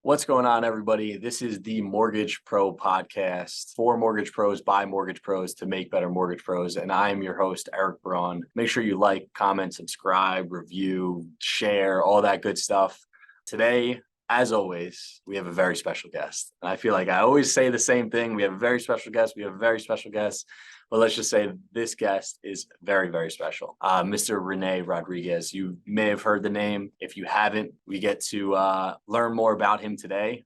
What's going on, everybody? This is the Mortgage Pro podcast for mortgage pros by mortgage pros to make better mortgage pros. And I am your host, Eric Braun. Make sure you like, comment, subscribe, review, share, all that good stuff. Today, as always, we have a very special guest. And I feel like I always say the same thing. We have a very special guest. We have a very special guest. But let's just say this guest is very, very special. Mr. Rene Rodriguez. You may have heard the name. If you haven't, we get to learn more about him today.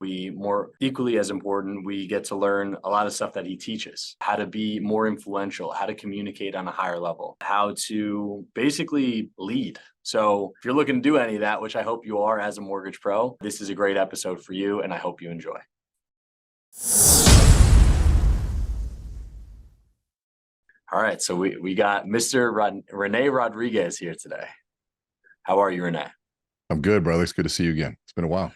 Equally as important, we get to learn a lot of stuff that he teaches, how to be more influential, how to communicate on a higher level, how to basically lead. So if you're looking to do any of that, which I hope you are as a mortgage pro, this is a great episode for you, and I hope you enjoy. All right, so we got Mr. Rene Rodriguez here today. How are you, Rene? I'm good, brother. It's good to see you again. It's been a while.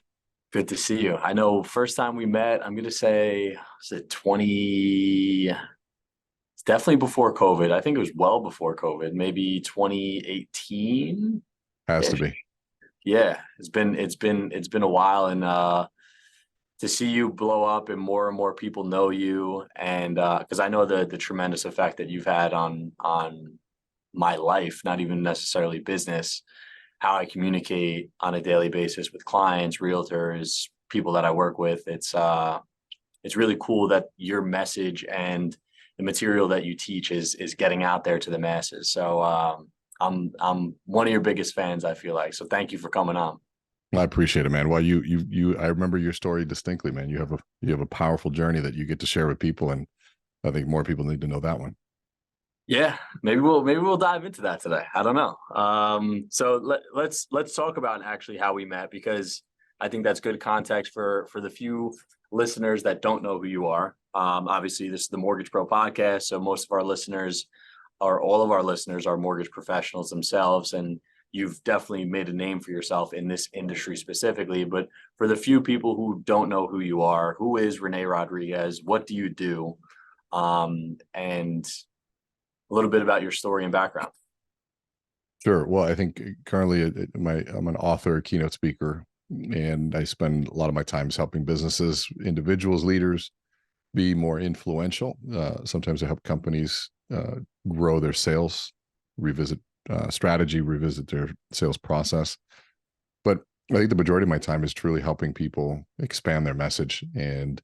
Good to see you. I know first time we met, I'm going to say, was it 20? It's definitely before COVID. I think it was well before COVID, maybe 2018. Has to be. Yeah, it's been a while, and to see you blow up and more people know you, and because I know the tremendous effect that you've had on my life, not even necessarily business, how I communicate on a daily basis with clients, realtors, people that I work with. It's really cool that your message and the material that you teach is getting out there to the masses. So I'm one of your biggest fans, I feel like. So thank you for coming on. I appreciate it, man. Well, I remember your story distinctly, man. You have a powerful journey that you get to share with people, and I think more people need to know that one. Yeah, maybe we'll dive into that today. I don't know. So let's talk about actually how we met, because I think that's good context for the few listeners that don't know who you are. Obviously, this is the Mortgage Pro podcast, so most of our listeners, or all of our listeners, are mortgage professionals themselves, and you've definitely made a name for yourself in this industry specifically. But for the few people who don't know who you are, who is Rene Rodriguez? What do you do? And a little bit about your story and background. Sure. Well, I think currently I'm an author, keynote speaker, and I spend a lot of my time helping businesses, individuals, leaders be more influential. Sometimes I help companies grow their sales, revisit strategy, revisit their sales process. But I think the majority of my time is truly helping people expand their message and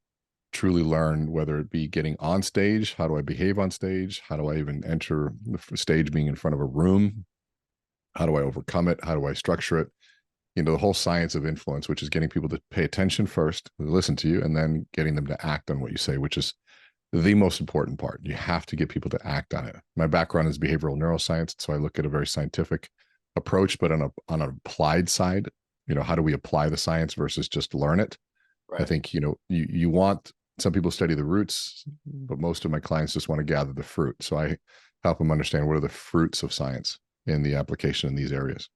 truly learn, whether it be getting on stage, how do I behave on stage? How do I even enter the stage being in front of a room? How do I overcome it? How do I structure it? The whole science of influence, which is getting people to pay attention first, listen to you, and then getting them to act on what you say, which is the most important part. You have to get people to act on it. My background is behavioral neuroscience, so I look at a very scientific approach, but on an applied side, how do we apply the science versus just learn it? Right. I think, you want, some people study the roots, but most of my clients just want to gather the fruit. So I help them understand what are the fruits of science in the application in these areas.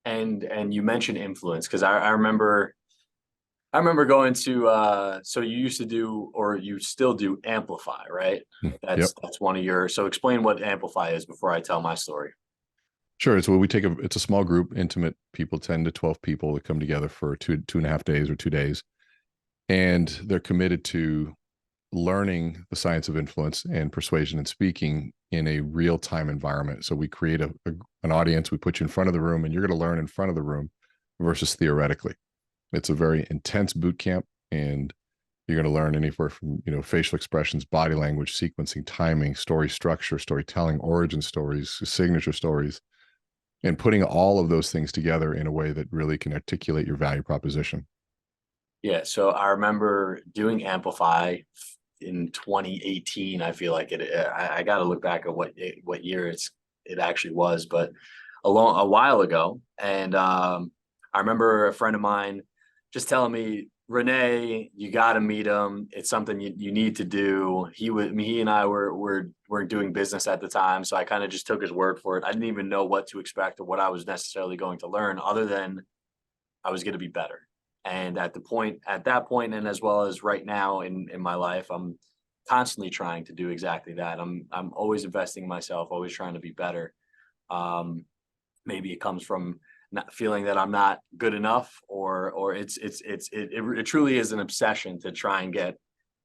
And you mentioned influence, because I remember going to, so you used to do, or you still do, Amplify, right? That's one of your, so explain what Amplify is before I tell my story. Sure. It's it's a small group, intimate people, 10 to 12 people that come together for 2.5 days or 2 days. And they're committed to learning the science of influence and persuasion and speaking in a real-time environment. So we create an audience, we put you in front of the room, and you're going to learn in front of the room versus theoretically. It's a very intense boot camp, and you're going to learn anywhere from, facial expressions, body language, sequencing, timing, story structure, storytelling, origin stories, signature stories, and putting all of those things together in a way that really can articulate your value proposition. Yeah. So I remember doing Amplify in 2018. I feel like I got to look back at what year it actually was, but a while ago. And I remember a friend of mine just telling me, Rene, you got to meet him. It's something you need to do. He and I were doing business at the time, so I kind of just took his word for it. I didn't even know what to expect or what I was necessarily going to learn, other than I was going to be better. And at that point, and as well as right now in my life, I'm constantly trying to do exactly that. I'm always investing in myself, always trying to be better. Maybe it comes from not feeling that I'm not good enough, or it truly is an obsession to try and get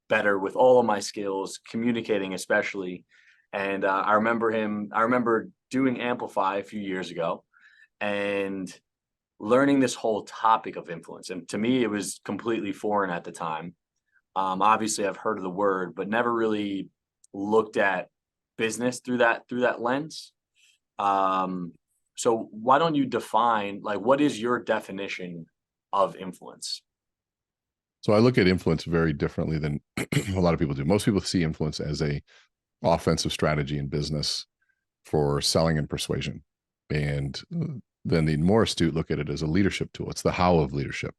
better with all of my skills, communicating especially. And I remember doing Amplify a few years ago and learning this whole topic of influence. And to me, it was completely foreign at the time. Obviously, I've heard of the word, but never really looked at business through that lens. So why don't you define, like, what is your definition of influence? So I look at influence very differently than a lot of people do. Most people see influence as a offensive strategy in business for selling and persuasion. And then the more astute look at it as a leadership tool. It's the how of leadership.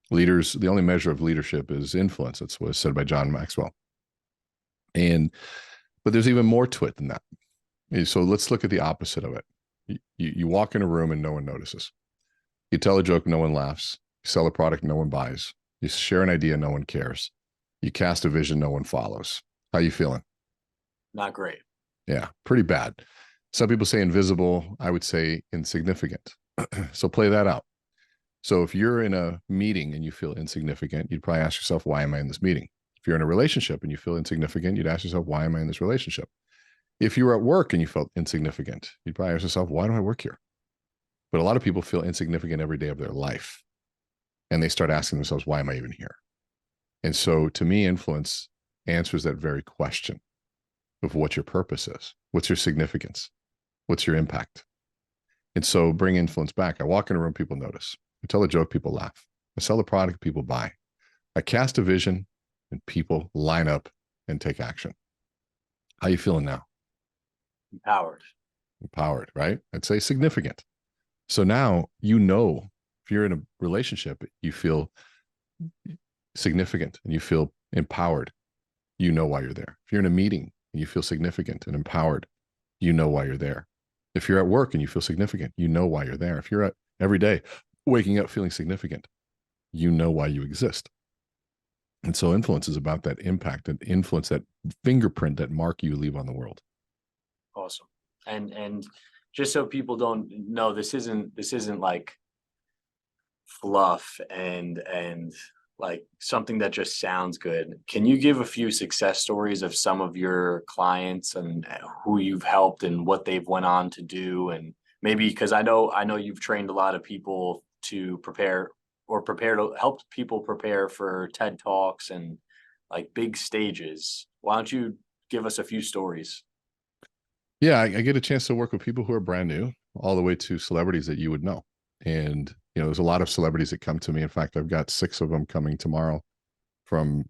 Leaders, the only measure of leadership is influence. That's what was said by John Maxwell. But there's even more to it than that. So let's look at the opposite of it. You walk in a room and no one notices. You tell a joke, no one laughs. You sell a product, no one buys. You share an idea, no one cares. You cast a vision, no one follows. How you feeling? Not great. Yeah, pretty bad. Some people say invisible. I would say insignificant. So play that out. So if you're in a meeting and you feel insignificant, you'd probably ask yourself, why am I in this meeting? If you're in a relationship and you feel insignificant, you'd ask yourself, why am I in this relationship? If you were at work and you felt insignificant, you'd probably ask yourself, why do I work here? But a lot of people feel insignificant every day of their life. And they start asking themselves, why am I even here? And so to me, influence answers that very question of what your purpose is. What's your significance? What's your impact? And so bring influence back. I walk in a room, people notice. I tell a joke, people laugh. I sell the product, people buy. I cast a vision and people line up and take action. How you feeling now? Empowered. Empowered, right? I'd say significant. So now, if you're in a relationship, you feel significant and you feel empowered. You know why you're there. If you're in a meeting and you feel significant and empowered, you know why you're there. If you're at work and you feel significant, you know why you're there. If you're at every day waking up feeling significant, you know why you exist. And so influence is about that impact and influence, that fingerprint, that mark you leave on the world. Awesome. And just so people don't know, this isn't like fluff and like something that just sounds good. Can you give a few success stories of some of your clients and who you've helped and what they've went on to do? And maybe, because I know you've trained a lot of people to prepare to help people prepare for TED Talks and like big stages. Why don't you give us a few stories? Yeah, I get a chance to work with people who are brand new, all the way to celebrities that you would know. And, there's a lot of celebrities that come to me. In fact, I've got 6 of them coming tomorrow from,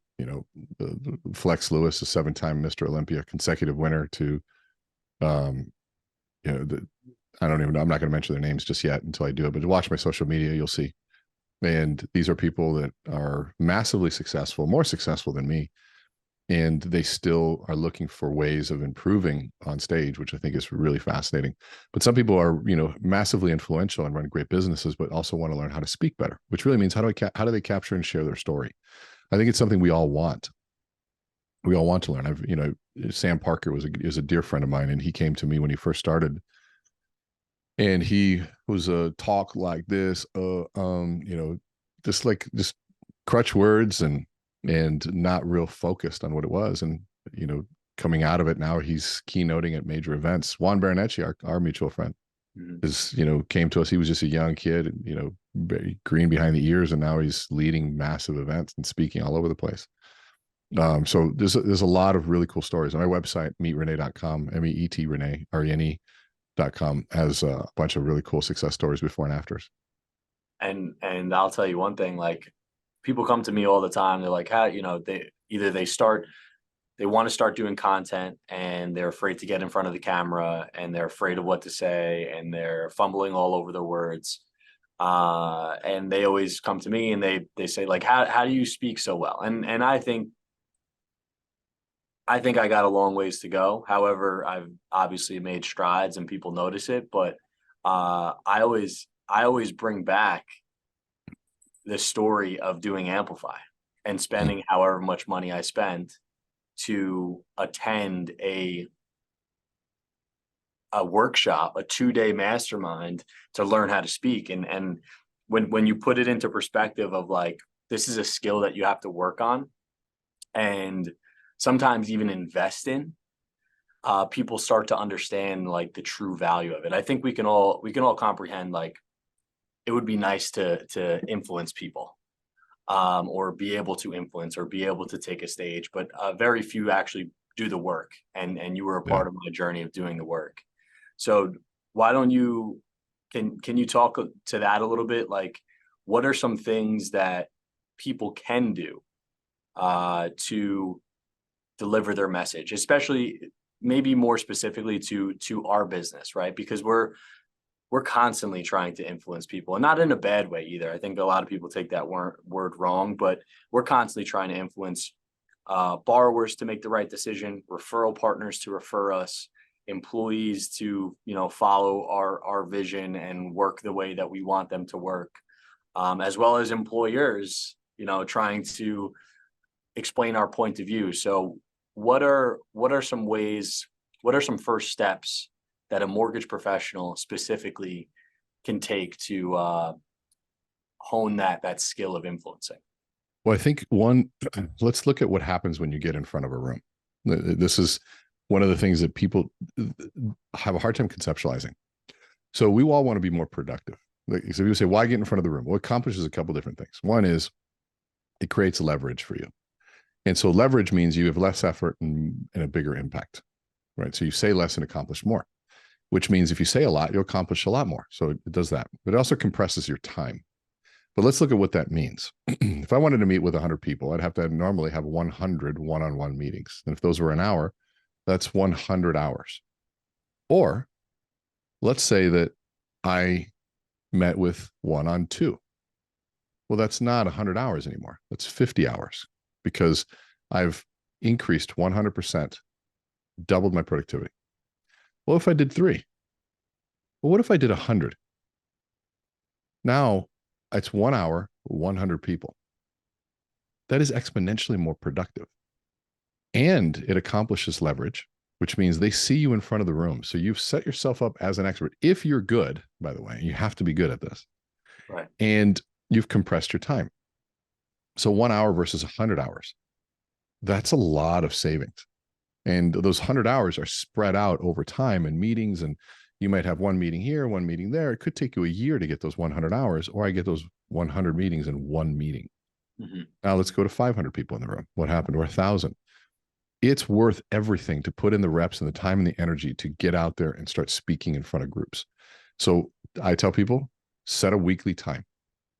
Flex Lewis, a 7-time Mr. Olympia consecutive winner, to, I don't even know. I'm not going to mention their names just yet until I do it, but watch my social media, you'll see. And these are people that are massively successful, more successful than me. And they still are looking for ways of improving on stage, which I think is really fascinating. But some people are, massively influential and run great businesses, but also want to learn how to speak better, which really means how do they capture and share their story? I think it's something we all want. We all want to learn. Sam Parker is a dear friend of mine, and he came to me when he first started, and he was a talk like this, just crutch words and not real focused on what it was. And, coming out of it now, he's keynoting at major events. Juan Baronecci, our mutual friend, came to us. He was just a young kid, very green behind the ears. And now he's leading massive events and speaking all over the place. So there's a lot of really cool stories. On my website, meetrene.com, MEET Rene, RENE.com, has a bunch of really cool success stories before and afters. And I'll tell you one thing, like, people come to me all the time. They're like, how, they want to start doing content and they're afraid to get in front of the camera and they're afraid of what to say and they're fumbling all over their words. And they always come to me and they say, like, how do you speak so well? And I think I got a long ways to go. However, I've obviously made strides and people notice it, but I always bring back the story of doing Amplify and spending however much money I spent to attend a a workshop, a 2-day mastermind to learn how to speak. And when you put it into perspective of like, this is a skill that you have to work on and sometimes even invest in, people start to understand like the true value of it. I think we can all comprehend like it would be nice to influence people, or be able to influence or be able to take a stage, but very few actually do the work. And you were a part of my journey of doing the work. So why don't you can you talk to that a little bit? Like, what are some things that people can do to deliver their message, especially maybe more specifically to our business, right? Because we're constantly trying to influence people, and not in a bad way either. I think a lot of people take that word wrong, but we're constantly trying to influence borrowers to make the right decision, referral partners to refer us, employees to, follow our vision and work the way that we want them to work, as well as employers, trying to explain our point of view. So what are some ways, what are some first steps that a mortgage professional specifically can take to hone that skill of influencing? Well, I think let's look at what happens when you get in front of a room. This is one of the things that people have a hard time conceptualizing. So we all want to be more productive. So people say, why get in front of the room? Well, it accomplishes a couple different things. One is it creates leverage for you. And so leverage means you have less effort and a bigger impact, right? So you say less and accomplish more, which means if you say a lot, you'll accomplish a lot more. So it does that, but it also compresses your time. But let's look at what that means. If I wanted to meet with 100 people, I'd have to normally have 100 one-on-one meetings. And if those were an hour, that's 100 hours. Or let's say that I met with 1-on-2. Well, that's not 100 hours anymore. That's 50 hours because I've increased 100%, doubled my productivity. Well, if I did 3? Well, what if I did 100? Now it's 1 hour, 100 people. That is exponentially more productive. And it accomplishes leverage, which means they see you in front of the room. So you've set yourself up as an expert. If you're good, by the way, you have to be good at this. Right. And you've compressed your time. So 1 hour versus 100 hours. That's a lot of savings. And those 100 hours are spread out over time in meetings, and you might have one meeting here, one meeting there. It could take you a year to get those 100 hours, or I get those 100 meetings in one meeting. Mm-hmm. Now let's go to 500 people in the room. What happened to 1,000? It's worth everything to put in the reps and the time and the energy to get out there and start speaking in front of groups. So I tell people, set a weekly time.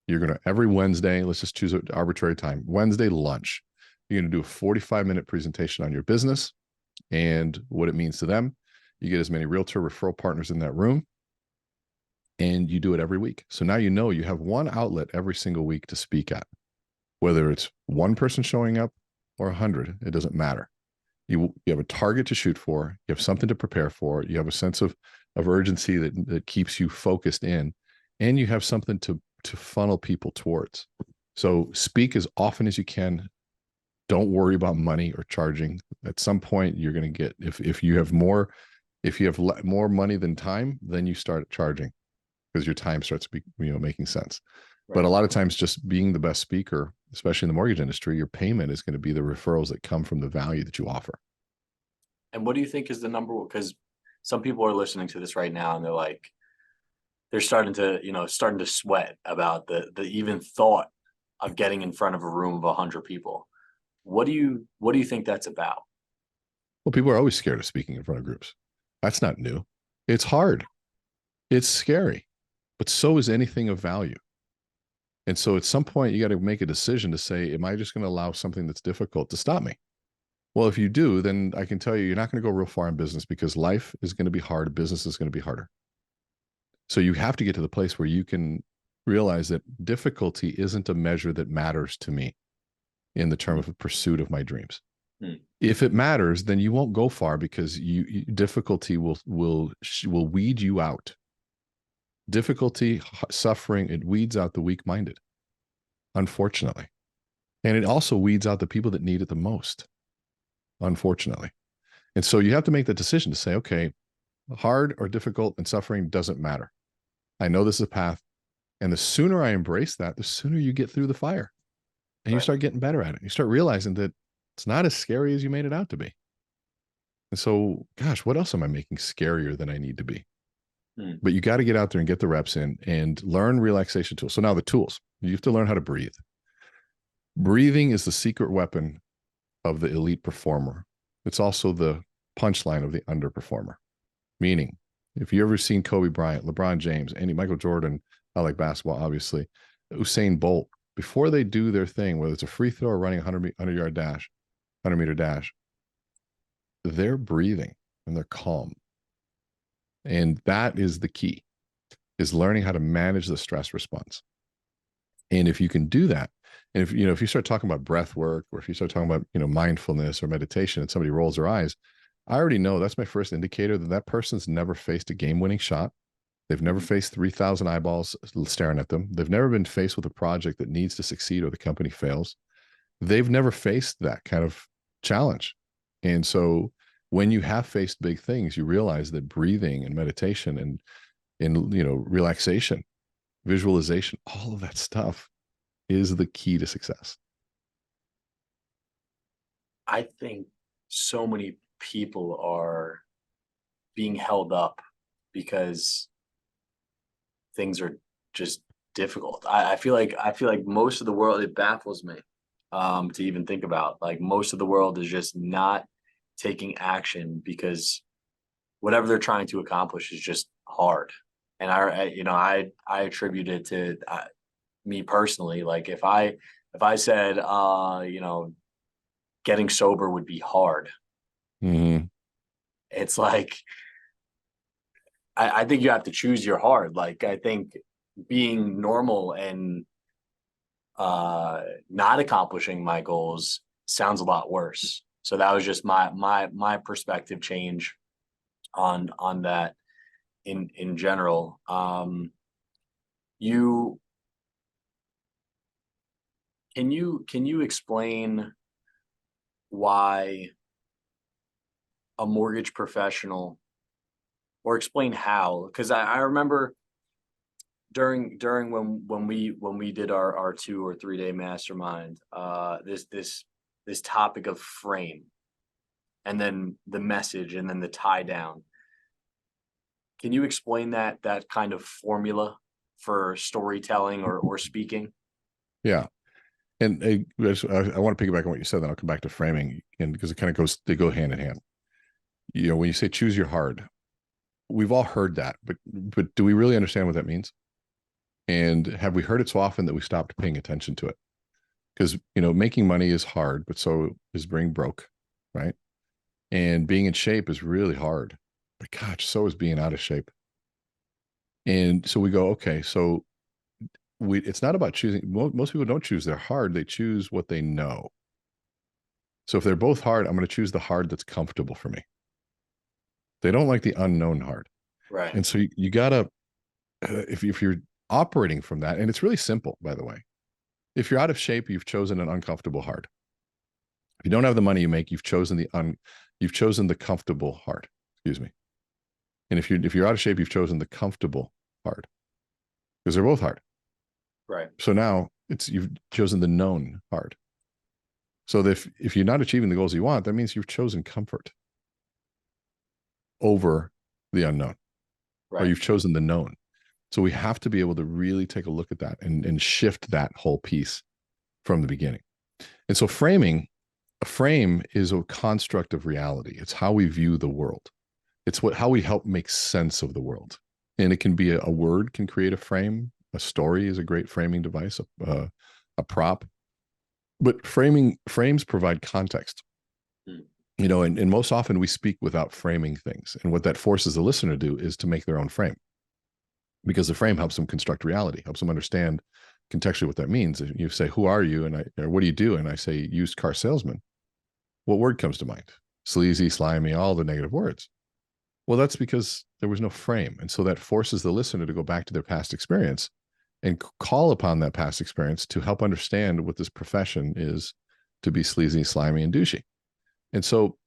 You're going to, every Wednesday, let's just choose an arbitrary time, Wednesday lunch, you're going to do a 45-minute presentation on your business and what it means to them. You get as many realtor referral partners in that room, and you do it every week. So now you have one outlet every single week to speak at, whether it's one person showing up or 100, it doesn't matter. You have a target to shoot for, you have something to prepare for, you have a sense of urgency that keeps you focused in, and you have something to funnel people towards. So speak as often as you can. Don't worry about money or charging. At some point, you're going to get, if you have more money than time, then you start charging because your time starts making sense. Right. But a lot of times, just being the best speaker, especially in the mortgage industry, your payment is going to be the referrals that come from the value that you offer. And what do you think is the number one? Because some people are listening to this right now and they're like, they're starting to sweat about the even thought of getting in front of a room of 100 people. What do you think that's about? Well, people are always scared of speaking in front of groups. That's not new. It's hard. It's scary, but so is anything of value. And so at some point, you got to make a decision to say, am I just going to allow something that's difficult to stop me? Well, if you do, then I can tell you, you're not going to go real far in business because life is going to be hard. Business is going to be harder. So you have to get to the place where you can realize that difficulty isn't a measure that matters to me in the term of a pursuit of my dreams. If it matters, then you won't go far because difficulty will weed you out. Difficulty, suffering, it weeds out the weak-minded, unfortunately. And it also weeds out the people that need it the most, unfortunately. And so you have to make the decision to say, okay, Hard or difficult and suffering doesn't matter. I know this is a path. And the sooner I embrace that, the sooner you get through the fire and you Right. start getting better at it. You start realizing that it's not as scary as you made it out to be. And so, gosh, what else am I making scarier than I need to be? Hmm. But you got to get out there and get the reps in and learn relaxation tools. So now the tools, you have to learn how to breathe. Breathing is the secret weapon of the elite performer. It's also the punchline of the underperformer. Meaning, if you ever seen Kobe Bryant, LeBron James, Andy, Michael Jordan, I like basketball, obviously, Usain Bolt, before they do their thing, whether it's a free throw or running a 100-yard dash, 100-meter dash, they're breathing and they're calm. And that is the key, is learning how to manage the stress response. And if you can do that, and if you start talking about breath work, or if you start talking about mindfulness or meditation, and somebody rolls their eyes, I already know that's my first indicator that that person's never faced a game-winning shot. They've never faced 3,000 eyeballs staring at them. They've never been faced with a project that needs to succeed or the company fails. They've never faced that kind of challenge. And so when you have faced big things, you realize that breathing and meditation and relaxation, visualization, all of that stuff is the key to success. I think so many people are being held up because things are just difficult. I feel like most of the world, it baffles me to even think about. Like most of the world is just not taking action because whatever they're trying to accomplish is just hard. And I attribute it to me personally. Like if I said getting sober would be hard, Mm-hmm. it's like I think you have to choose your hard. Like I think being normal and not accomplishing my goals sounds a lot worse. So that was just my perspective change on that in general. You can you explain why a mortgage professional, or explain how? Because I remember during when we did our 2 or 3 day mastermind, this topic of frame, and then the message, and then the tie down. Can you explain that kind of formula for storytelling or speaking? Yeah. And I want to piggyback on what you said, then I'll come back to framing, and because it kind of they go hand in hand. When you say choose your hard, we've all heard that, but do we really understand what that means? And have we heard it so often that we stopped paying attention to it? Because making money is hard, but so is being broke, right? And being in shape is really hard, but gosh, so is being out of shape. And so we go, okay, so it's not about choosing. Most people don't choose their hard; they choose what they know. So if they're both hard, I'm going to choose the hard that's comfortable for me. They don't like the unknown hard. Right. And so you gotta, if you're operating from that, and it's really simple, by the way. If you're out of shape, you've chosen an uncomfortable hard. If you don't have the money you make, you've chosen the comfortable hard. Excuse me. And if you're out of shape, you've chosen the comfortable hard, because they're both hard. Right. So now you've chosen the known hard. So if you're not achieving the goals you want, that means you've chosen comfort over the unknown, Right. or you've chosen the known. So we have to be able to really take a look at that and shift that whole piece from the beginning. And so a frame is a construct of reality. It's how we view the world. It's how we help make sense of the world. And it can be a word can create a frame. A story is a great framing device, a prop. But frames provide context. Hmm. And most often we speak without framing things. And what that forces the listener to do is to make their own frame, because the frame helps them construct reality, helps them understand contextually what that means. If you say, who are you? Or what do you do? And I say, used car salesman. What word comes to mind? Sleazy, slimy, all the negative words. Well, that's because there was no frame. And so that forces the listener to go back to their past experience and call upon that past experience to help understand what this profession is to be sleazy, slimy, and douchey. And so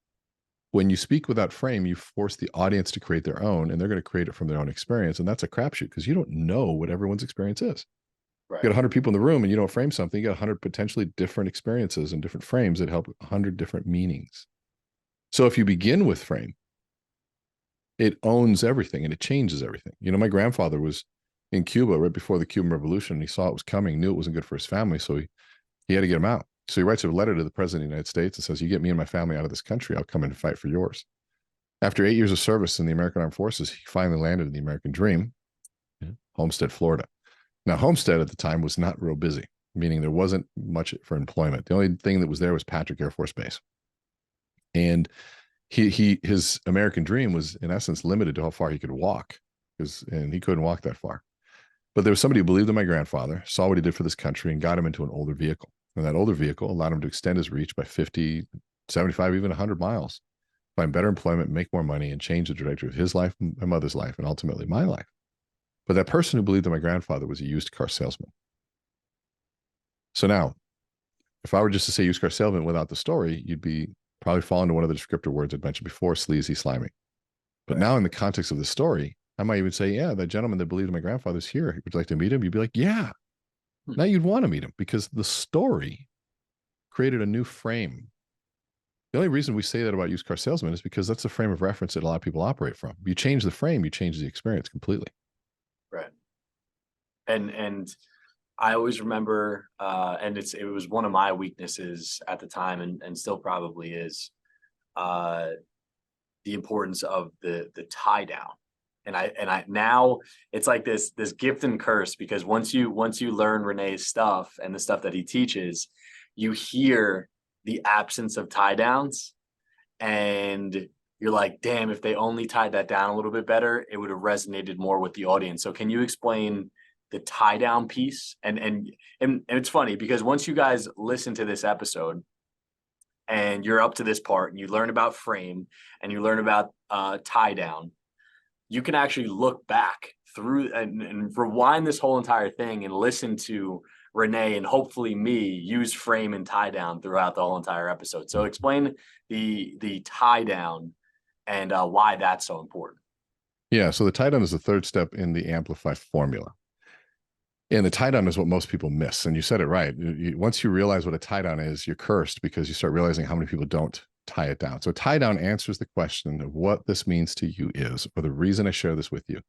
When you speak without frame, you force the audience to create their own, and they're going to create it from their own experience. And that's a crapshoot because you don't know what everyone's experience is. Right. You got 100 people in the room and you don't frame something, you got 100 potentially different experiences and different frames that help 100 different meanings. So if you begin with frame, it owns everything and it changes everything. You know, my grandfather was in Cuba right before the Cuban Revolution. And he saw it was coming, knew it wasn't good for his family. So he had to get him out. So he writes a letter to the president of the United States and says, you get me and my family out of this country, I'll come in and fight for yours. After 8 years of service in the American Armed Forces, he finally landed in the American dream, Homestead, Florida. Now, Homestead at the time was not real busy, meaning there wasn't much for employment. The only thing that was there was Patrick Air Force Base. And his American dream was in essence limited to how far he could walk, and he couldn't walk that far. But there was somebody who believed in my grandfather, saw what he did for this country, and got him into an older vehicle. And that older vehicle allowed him to extend his reach by 50, 75, even 100 miles, find better employment, make more money, and change the trajectory of his life, my mother's life, and ultimately my life. But that person who believed in my grandfather was a used car salesman. So now, if I were just to say used car salesman without the story, you'd be probably fall into one of the descriptor words I'd mentioned before, sleazy, slimy. But now in the context of the story, I might even say, yeah, that gentleman that believed in my grandfather's here. Would you like to meet him? You'd be like, yeah. Now you'd want to meet him because the story created a new frame. The only reason we say that about used car salesmen is because that's the frame of reference that a lot of people operate from. You change the frame, you change the experience completely. Right. And I always remember, and it was one of my weaknesses at the time, and still probably is, the importance of the tie down. And I now it's like this gift and curse, because once you learn Renee's stuff and the stuff that he teaches, you hear the absence of tie downs, and you're like, damn, if they only tied that down a little bit better, it would have resonated more with the audience. So can you explain the tie down piece? And it's funny because once you guys listen to this episode and you're up to this part and you learn about frame and you learn about tie down, you can actually look back through and rewind this whole entire thing and listen to Renee and hopefully me use frame and tie down throughout the whole entire episode. So explain the tie down and why that's so important. Yeah. So the tie down is the third step in the Amplify formula. And the tie down is what most people miss. And you said it right. Once you realize what a tie down is, you're cursed because you start realizing how many people don't tie it down. So tie down answers the question of what this means to you is, or the reason I share this with you.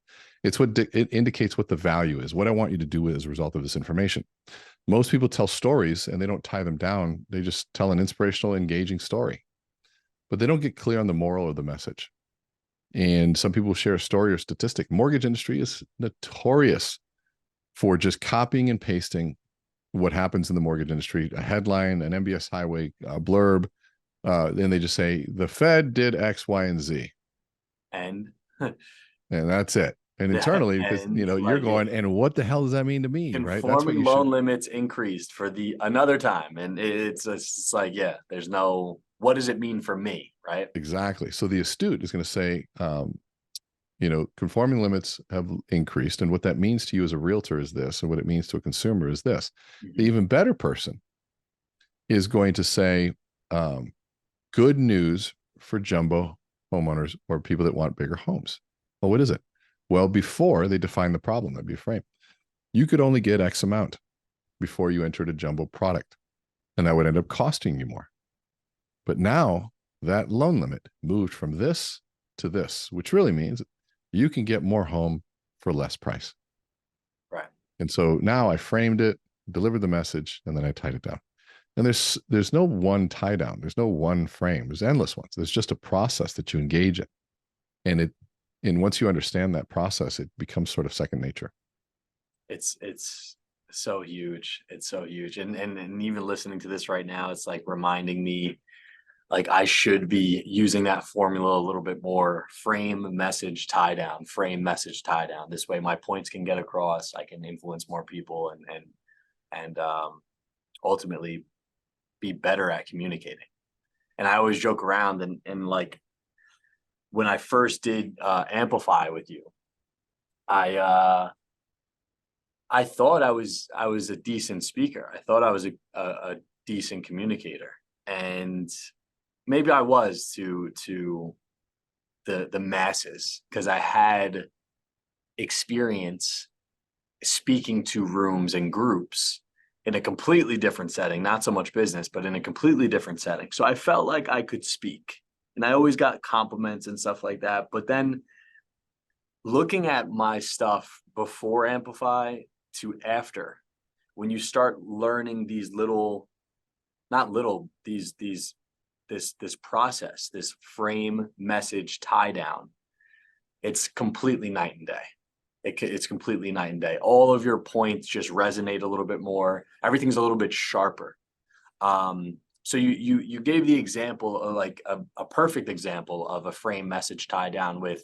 It's what it indicates what the value is, what I want you to do as a result of this information. Most people tell stories and they don't tie them down. They just tell an inspirational, engaging story, but they don't get clear on the moral or the message. And some people share a story or statistic. Mortgage industry is notorious for just copying and pasting what happens in the mortgage industry, a headline, an MBS Highway blurb, then they just say the Fed did X, Y, and Z, and that's it. And internally, because you're going, and what the hell does that mean to me? Right? That's what conforming loan limits increased for another time, and it's like, yeah, there's no, what does it mean for me, right? Exactly. So the astute is going to say, conforming limits have increased, and what that means to you as a realtor is this, and what it means to a consumer is this. Mm-hmm. The even better person is going to say, good news for jumbo homeowners or people that want bigger homes. Well, what is it? Well, before they define the problem, that'd be a frame. You could only get X amount before you entered a jumbo product, and that would end up costing you more. But now that loan limit moved from this to this, which really means you can get more home for less price. Right. And so now I framed it, delivered the message, and then I tied it down. And there's no one tie down. There's no one frame. There's endless ones. There's just a process that you engage in. And once you understand that process, it becomes sort of second nature. It's so huge. It's so huge. And even listening to this right now, it's like reminding me, like, I should be using that formula a little bit more. Frame, message, tie down, frame, message, tie down. This way my points can get across. I can influence more people and ultimately be better at communicating. And I always joke around and like when I first did Amplify with you, I thought I was a decent speaker. I thought I was a decent communicator. And maybe I was to the masses because I had experience speaking to rooms and groups in a completely different setting, not so much business, but in a completely different setting. So I felt like I could speak and I always got compliments and stuff like that. But then looking at my stuff before Amplify to after, when you start learning these little, not little, this process, this frame message tie down, it's completely night and day. It's completely night and day. All of your points just resonate a little bit more. Everything's a little bit sharper. So you gave the example of like a perfect example of a frame message tie down with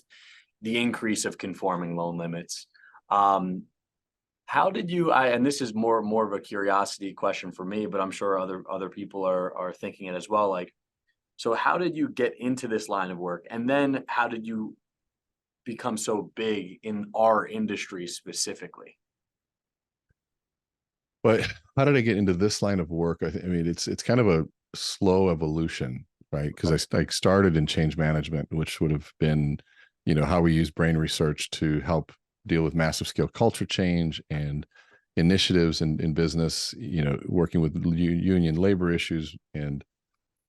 the increase of conforming loan limits. How did you, and this is more of a curiosity question for me, but I'm sure other people are thinking it as well. Like, so how did you get into this line of work? And then how did you become so big in our industry specifically? But how did I get into this line of work? I mean, it's kind of a slow evolution, right? Because I started in change management, which would have been, how we use brain research to help deal with massive scale culture change and initiatives in business, working with union labor issues and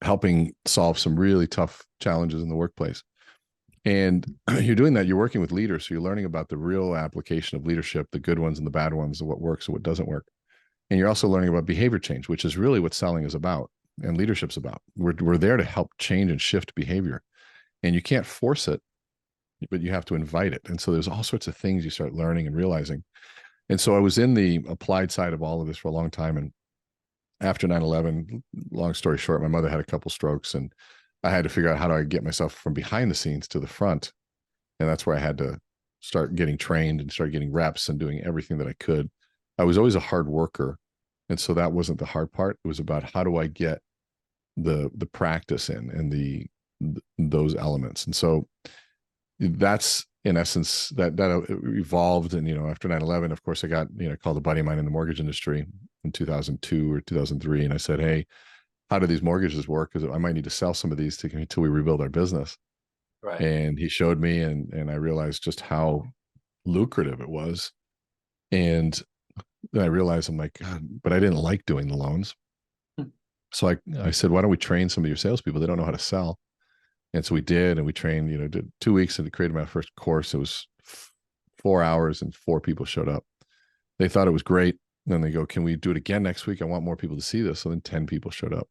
helping solve some really tough challenges in the workplace. And you're doing that, you're working with leaders. So you're learning about the real application of leadership, the good ones and the bad ones, and what works and what doesn't work. And you're also learning about behavior change, which is really what selling is about and leadership's about. We're there to help change and shift behavior. And you can't force it, but you have to invite it. And so there's all sorts of things you start learning and realizing. And so I was in the applied side of all of this for a long time. And after 9/11, long story short, my mother had a couple strokes and I had to figure out how do I get myself from behind the scenes to the front. And that's where I had to start getting trained and start getting reps and doing everything that I could. I was always a hard worker. And so that wasn't the hard part. It was about how do I get the practice in and those elements. And so that's in essence that evolved. And, after 9/11, of course, I got, called a buddy of mine in the mortgage industry in 2002 or 2003. And I said, hey, how do these mortgages work? Because I might need to sell some of these until we rebuild our business. Right. And he showed me, and I realized just how lucrative it was. And then I realized I'm like, God, but I didn't like doing the loans. So I said, why don't we train some of your salespeople? They don't know how to sell. And so we did, and we trained, did 2 weeks and created my first course. It was 4 hours and 4 people showed up. They thought it was great. And then they go, can we do it again next week? I want more people to see this. So then 10 people showed up.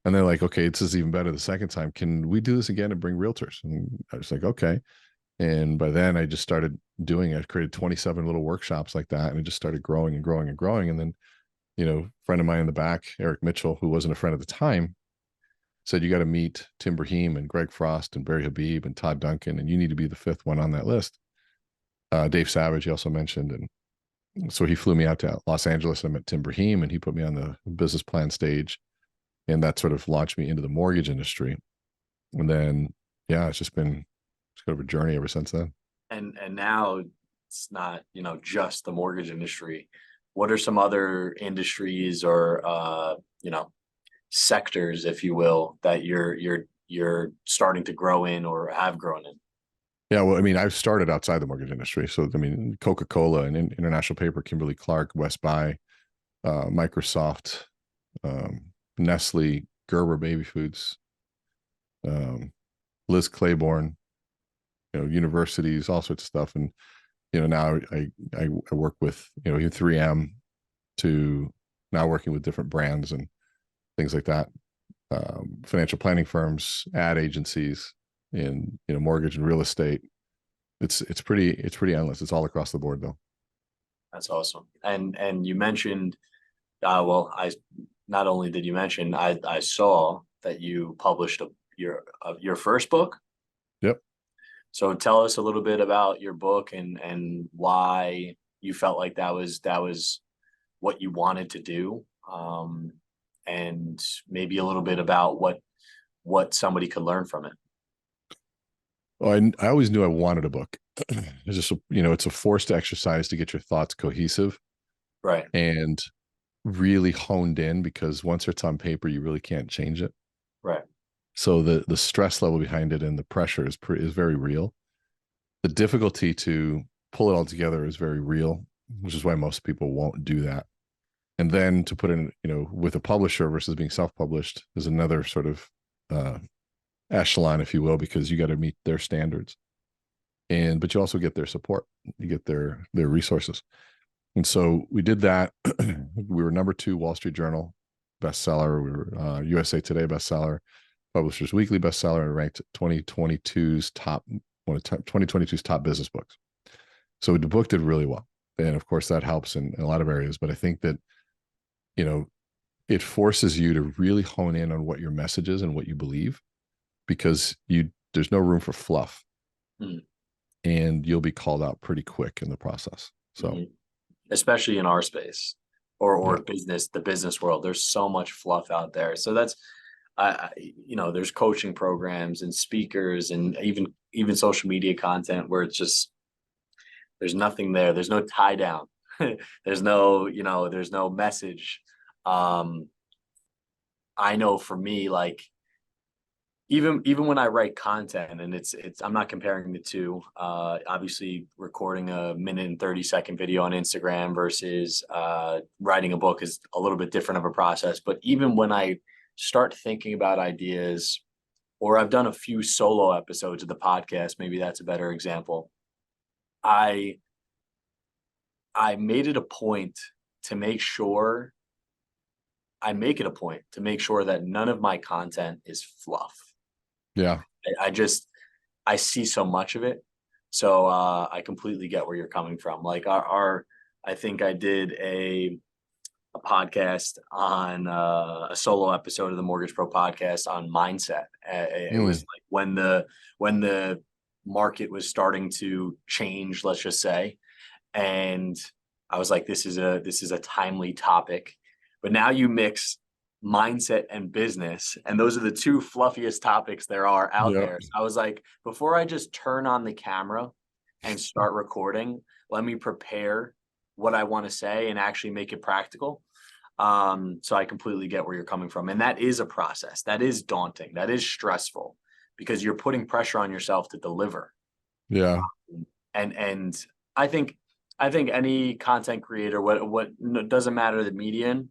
And they're like, okay, this is even better the second time. Can we do this again and bring realtors? And I was like, okay. And by then I just started doing it. I created 27 little workshops like that. And it just started growing and growing and growing. And then, a friend of mine in the back, Eric Mitchell, who wasn't a friend at the time, said, you got to meet Tim Brahim and Greg Frost and Barry Habib and Todd Duncan. And you need to be the 5th one on that list. Dave Savage, he also mentioned. And so he flew me out to Los Angeles and I met Tim Brahim and he put me on the business plan stage. And that sort of launched me into the mortgage industry. And then, yeah, it's been kind of a journey ever since then. And now it's not, just the mortgage industry. What are some other industries or, sectors, if you will, that you're starting to grow in or have grown in? Yeah, well, I mean, I've started outside the mortgage industry. So, I mean, Coca-Cola and International Paper, Kimberly-Clark, West Buy, Microsoft, Nestle, Gerber Baby Foods, Liz Claiborne, universities, all sorts of stuff. And, now I work with, 3M to now working with different brands and things like that. Financial planning firms, ad agencies in, mortgage and real estate. It's pretty endless. It's all across the board though. That's awesome. And you mentioned, not only did you mention, I saw that you published your first book. Yep. So tell us a little bit about your book and why you felt like that was what you wanted to do, and maybe a little bit about what somebody could learn from it. Well, I always knew I wanted a book. It's just, it's a forced exercise to get your thoughts cohesive. Right. And really honed in, because once it's on paper, you really can't change it. Right. So the stress level behind it and the pressure is very real. The difficulty to pull it all together is very real, which is why most people won't do that. And then to put in, with a publisher versus being self-published is another sort of uh, echelon, if you will, because you got to meet their standards. But you also get their support, you get their resources. And so we did that. We were number 2 Wall Street Journal bestseller. We were USA Today bestseller, Publishers Weekly bestseller, and ranked 2022's top one of 2022's top business books. So the book did really well, and of course that helps in a lot of areas. But I think that it forces you to really hone in on what your message is and what you believe, because there's no room for fluff, and you'll be called out pretty quick in the process. So, especially in our space or business, the business world, there's so much fluff out there. So that's, there's coaching programs and speakers and even social media content where it's just, there's nothing there. There's no tie down. There's no message. I know for me, like, even when I write content, and it's I'm not comparing the two, obviously recording a 1:30 video on Instagram versus writing a book is a little bit different of a process. But even when I start thinking about ideas, or I've done a few solo episodes of the podcast, maybe that's a better example. I made it a point to make sure that none of my content is fluff. Yeah. I see so much of it. So I completely get where you're coming from. Like I think I did a podcast on a solo episode of the Mortgage Pro podcast on mindset. It was like when the market was starting to change, let's just say. And I was like, this is a timely topic. But now you mix mindset and business, and those are the two fluffiest topics there are out there. So I was like, before I just turn on the camera and start recording, let me prepare what I want to say and actually make it practical. So I completely get where you're coming from. And that is a process. That is daunting. That is stressful, because you're putting pressure on yourself to deliver. Yeah. And I think any content creator, what doesn't matter the medium,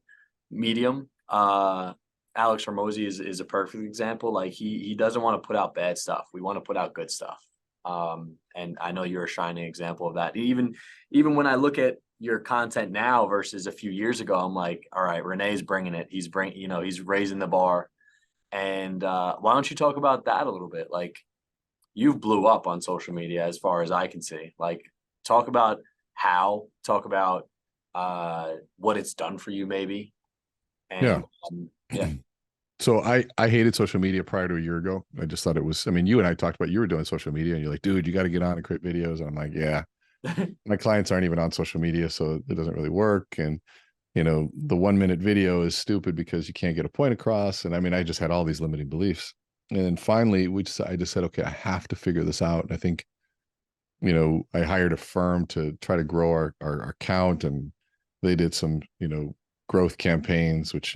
Alex Hormozi is a perfect example. Like he doesn't want to put out bad stuff. We want to put out good stuff. And I know you're a shining example of that. Even when I look at your content now versus a few years ago, I'm like, all right, Renee's bringing it. He's raising the bar. And why don't you talk about that a little bit? Like, you've blew up on social media as far as I can see. Like, talk about what it's done for you, maybe. And, yeah. So I hated social media prior to a year ago. I just thought it was, I mean, you and I talked about, you were doing social media and you're like, dude, you got to get on and create videos. And I'm like, yeah, my clients aren't even on social media, so it doesn't really work. And, the 1-minute video is stupid because you can't get a point across. And I mean, I just had all these limiting beliefs. And then finally I just said, okay, I have to figure this out. And I think, I hired a firm to try to grow our account, and they did some, growth campaigns, which,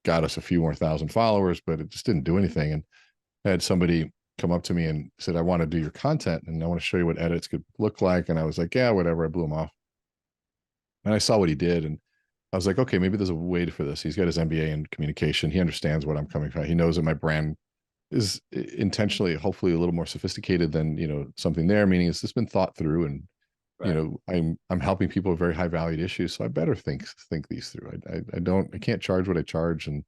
got us a few more thousand followers, but it just didn't do anything. And I had somebody come up to me and said, I want to do your content and I want to show you what edits could look like. And I was like, yeah, whatever. I blew him off. And I saw what he did. And I was like, okay, maybe there's a way for this. He's got his MBA in communication. He understands what I'm coming from. He knows that my brand is intentionally, hopefully a little more sophisticated than, something there, meaning it's just been thought through. And right. I'm helping people with very high valued issues. So I better think these through. I can't charge what I charge and,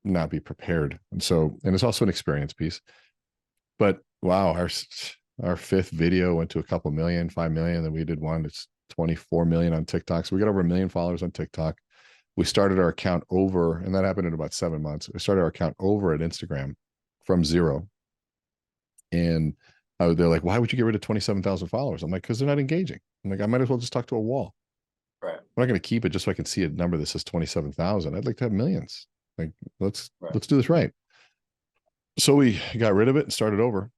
not be prepared. And it's also an experience piece. But wow, our 5th video went to a couple million, 5 million. Then we did one, it's 24 million on TikTok. So we got over 1 million followers on TikTok. We started our account over, and that happened in about 7 months. We started our account over at Instagram from 0. And they're like, why would you get rid of 27,000 followers? I'm like, because they're not engaging. I'm like, I might as well just talk to a wall. Right. I'm not going to keep it just so I can see a number that says 27,000. I'd like to have millions. Like, let's do this right. So we got rid of it and started over.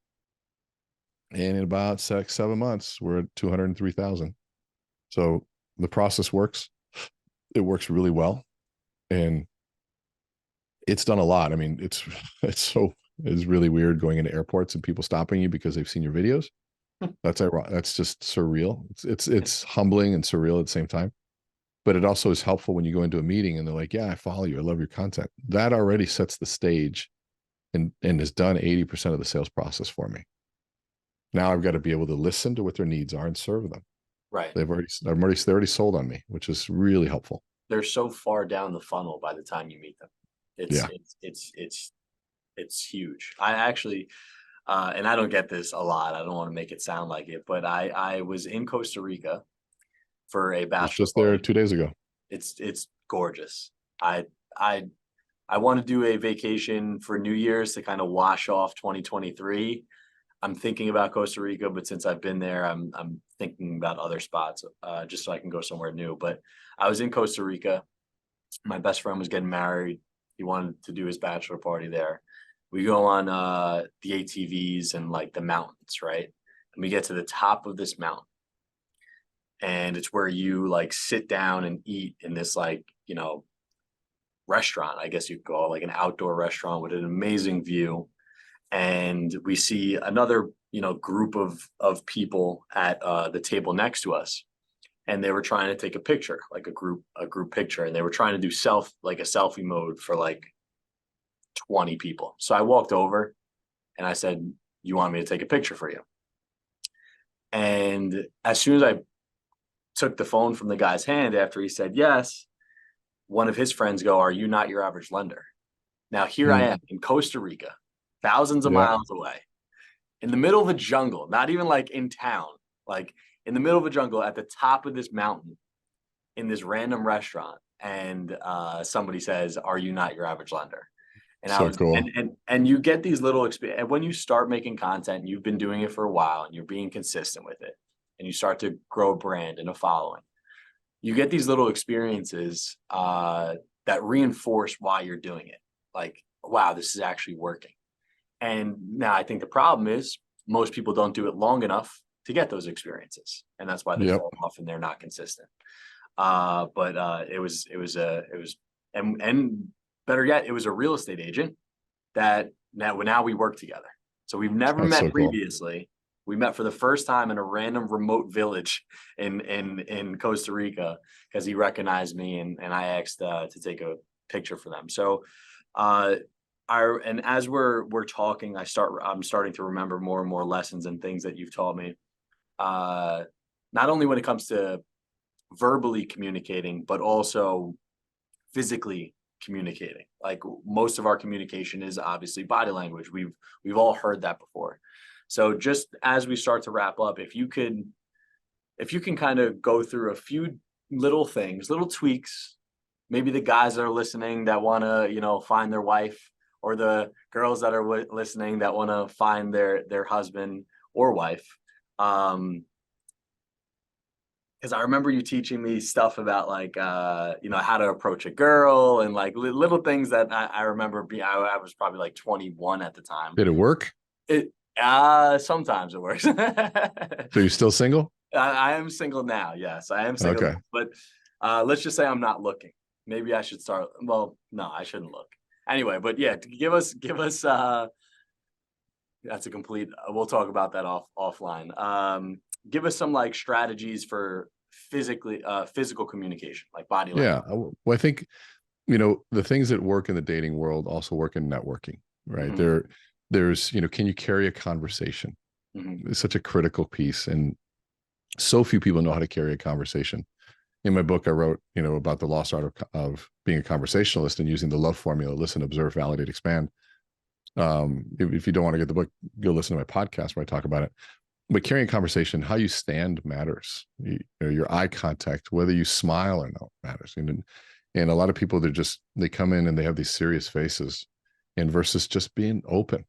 And in about 7 months, we're at 203,000. So the process works. It works really well. And It's done a lot. I mean, it's really weird going into airports and people stopping you because they've seen your videos. That's ironic. That's just surreal. It's humbling and surreal at the same time. But it also is helpful when you go into a meeting and they're like, "Yeah, I follow you. I love your content." That already sets the stage and has done 80% of the sales process for me. Now I've got to be able to listen to what their needs are and serve them. Right. They're already sold on me, which is really helpful. They're so far down the funnel by the time you meet them. It's Yeah. it's huge. I actually, and I don't get this a lot. I don't want to make it sound like it, but I was in Costa Rica for a I was bachelor just there party. 2 days ago. It's gorgeous. I I want to do a vacation for New Year's to kind of wash off 2023. I'm thinking about Costa Rica, but since I've been there, I'm thinking about other spots, just so I can go somewhere new. But I was in Costa Rica. My best friend was getting married. He wanted to do his bachelor party there. We go on the ATVs and like the mountains, right? And we get to the top of this mountain, and it's where you like sit down and eat in this like, restaurant, I guess you'd call it, like an outdoor restaurant with an amazing view. And we see another, group of people at the table next to us, and they were trying to take a picture, like a group picture, and they were trying to do a selfie mode for like 20 people. So I walked over and I said, "You want me to take a picture for you?" And as soon as I took the phone from the guy's hand after he said yes, one of his friends go, "Are you not your average lender?" Now here I Mm, am in Costa Rica, thousands of yeah. miles away, in the middle of a jungle, not even like in town, like in the middle of a jungle at the top of this mountain in this random restaurant. And somebody says, "Are you not your average lender?" And I So was, cool. and you get these little experience. And when you start making content, and you've been doing it for a while and you're being consistent with it, and you start to grow a brand and a following, you get these little experiences that reinforce why you're doing it. Like, wow, this is actually working. And now I think the problem is most people don't do it long enough to get those experiences, and that's why they Yep. fall off and they're not consistent. But and better yet, it was a real estate agent that now we work together. So we've never That's met so cool. previously. We met for the first time in a random remote village in Costa Rica because he recognized me, and I asked to take a picture for them. So uh and as we're talking, I'm starting to remember more and more lessons and things that you've taught me. Uh Not only when it comes to verbally communicating, but also physically communicating. Like most of our communication is obviously body language. We've all heard that before. So just as we start to wrap up, if you can kind of go through a few little things, little tweaks, maybe the guys that are listening that want to, find their wife, or the girls that are listening that want to find their husband or wife. Because I remember you teaching me stuff about like how to approach a girl, and like little things that I remember I was probably like 21 at the time. Did it work? It Sometimes it works. So you're still single? I am single now. Yes, I am single, Okay. but let's just say I'm not looking. Maybe I should start. Well, no, I shouldn't look. Anyway, but yeah, give us that's a complete, we'll talk about that offline. Give us some like strategies for physical communication, like body language. Yeah. Well, I think, the things that work in the dating world also work in networking, right? Mhm, There's, can you carry a conversation? mhm, It's such a critical piece. And so few people know how to carry a conversation. In my book, I wrote, about the lost art of being a conversationalist and using the love formula: listen, observe, validate, expand. If you don't want to get the book, go listen to my podcast where I talk about it. But carrying a conversation, how you stand matters. Your eye contact, whether you smile or not, matters. And a lot of people, they come in and they have these serious faces, and versus just being open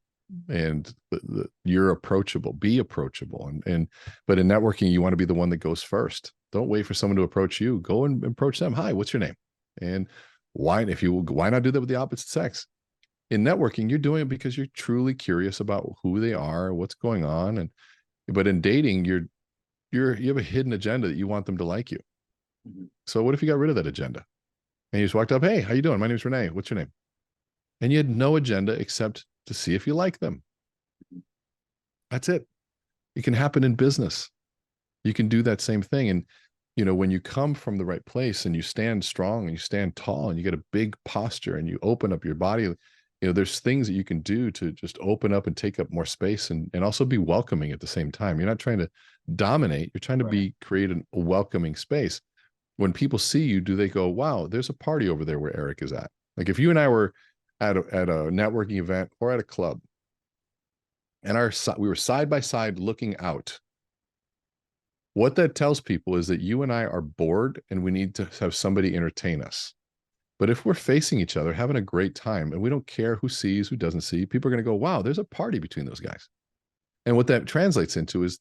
and you're approachable, be approachable. But in networking, you want to be the one that goes first. Don't wait for someone to approach you. Go and approach them. "Hi, what's your name?" And why not do that with the opposite sex? In networking, you're doing it because you're truly curious about who they are, what's going on. But in dating, you have a hidden agenda that you want them to like you. mhm. So what if you got rid of that agenda and you just walked up? "Hey, how you doing? My name's Renee. What's your name?" and you had no agenda except to see if you like them. That's it. It can happen in business. You can do that same thing. And, when you come from the right place and you stand strong and you stand tall and you get a big posture and you open up your body, there's things that you can do to just open up and take up more space and also be welcoming at the same time. You're not trying to dominate. You're trying to create a welcoming space. When people see you, do they go, wow, there's a party over there where Eric is at? Like if you and I were at a networking event or at a club and we were side by side looking out, what that tells people is that you and I are bored and we need to have somebody entertain us. But if we're facing each other, having a great time, and we don't care who sees, who doesn't see, people are going to go, wow, there's a party between those guys. And what that translates into is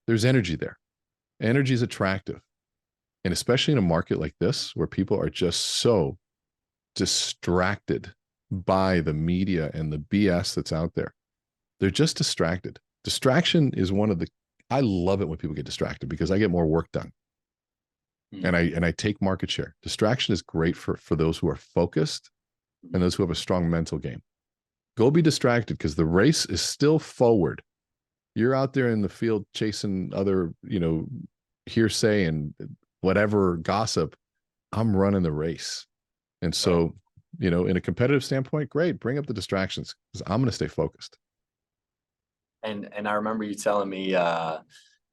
there's energy there. Energy is attractive. And especially in a market like this, where people are just so distracted by the media and the BS that's out there. They're just distracted. Distraction is I love it when people get distracted because I get more work done. And I take market share. Distraction is great for those who are focused and those who have a strong mental game. Go be distracted because the race is still forward. You're out there in the field chasing other, hearsay and whatever gossip. I'm running the race. And so, in a competitive standpoint, great, bring up the distractions because I'm going to stay focused. And I remember you telling me,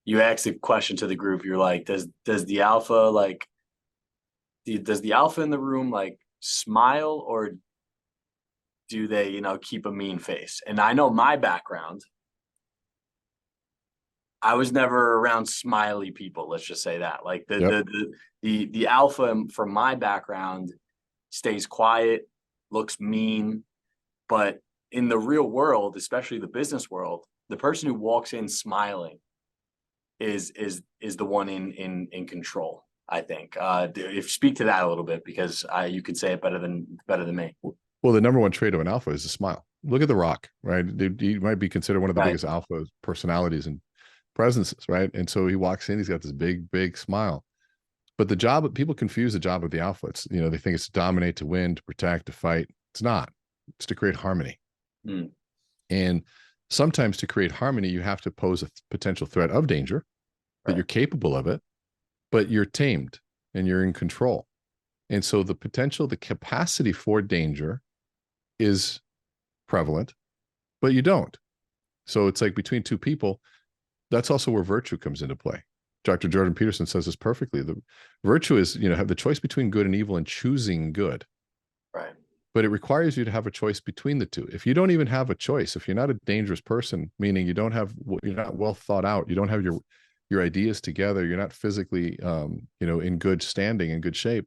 you asked a question to the group. You're like, does the alpha does the alpha in the room smile, or do they, keep a mean face? And I know my background. I was never around smiley people. Let's just say that. Like the alpha from my background stays quiet, looks mean, but in the real world, especially the business world, the person who walks in smiling is the one in control, I think. If speak to that a little bit, because you could say it better than me. Well, the number one trait of an alpha is a smile. Look at The Rock, right? He might be considered one of the biggest alpha personalities and presences, right? And so he walks in, he's got this big smile. But people confuse the job of the alpha. It's, they think it's to dominate, to win, to protect, to fight. It's not. It's to create harmony. And sometimes to create harmony, you have to pose a potential threat of danger, that you're capable of it, but you're tamed and you're in control. And so the capacity for danger is prevalent, but you don't. So it's like between two people, that's also where virtue comes into play. Dr. Jordan Peterson says this perfectly. The virtue is, have the choice between good and evil and choosing good. Right. But it requires you to have a choice between the two. If you don't even have a choice, if you're not a dangerous person, meaning you're not well thought out, you don't have your ideas together, you're not physically, in good standing, in good shape,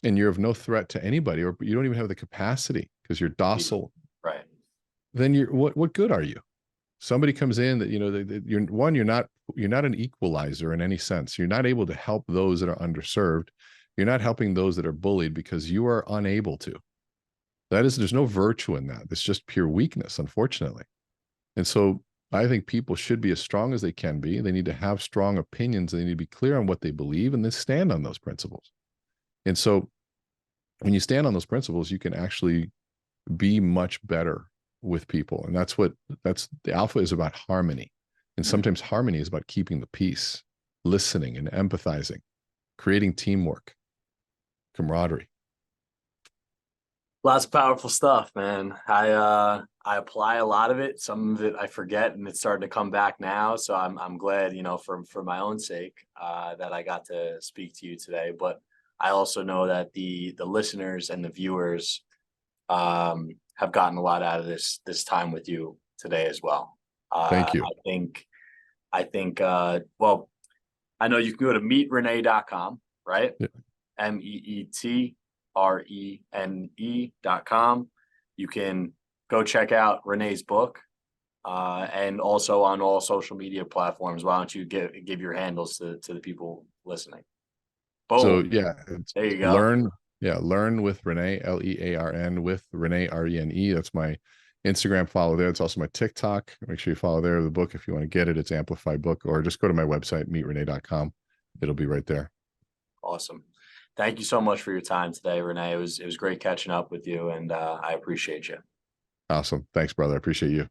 and you're of no threat to anybody, or you don't even have the capacity because you're docile. Right. Then what good are you? Somebody comes in that, you're not an equalizer in any sense. You're not able to help those that are underserved. You're not helping those that are bullied because you are unable to. There's no virtue in that. It's just pure weakness, unfortunately. And so I think people should be as strong as they can be. They need to have strong opinions. They need to be clear on what they believe and then stand on those principles. And so when you stand on those principles, you can actually be much better with people. And that's the alpha is about harmony. And sometimes harmony is about keeping the peace, listening and empathizing, creating teamwork, camaraderie. Lots of powerful stuff, man. I apply a lot of it. Some of it I forget, and it's starting to come back now. So I'm glad, for my own sake, that I got to speak to you today. But I also know that the listeners and the viewers have gotten a lot out of this time with you today as well. Thank you. I think. Well, I know you can go to meetrene.com, right? Yeah. MEETRENE.com. You can go check out Rene's book, and also on all social media platforms. Why don't you give your handles to the people listening? Boom. So there you go. Learn with Rene, LEARN, with Rene, RENE. That's my Instagram follow there. It's also my TikTok. Make sure you follow there. The book, if you want to get it, it's Amplify Book, or just go to my website, meetrene.com. It'll be right there. Awesome. Thank you so much for your time today, Renee. It was great catching up with you, and I appreciate you. Awesome. Thanks, brother. I appreciate you.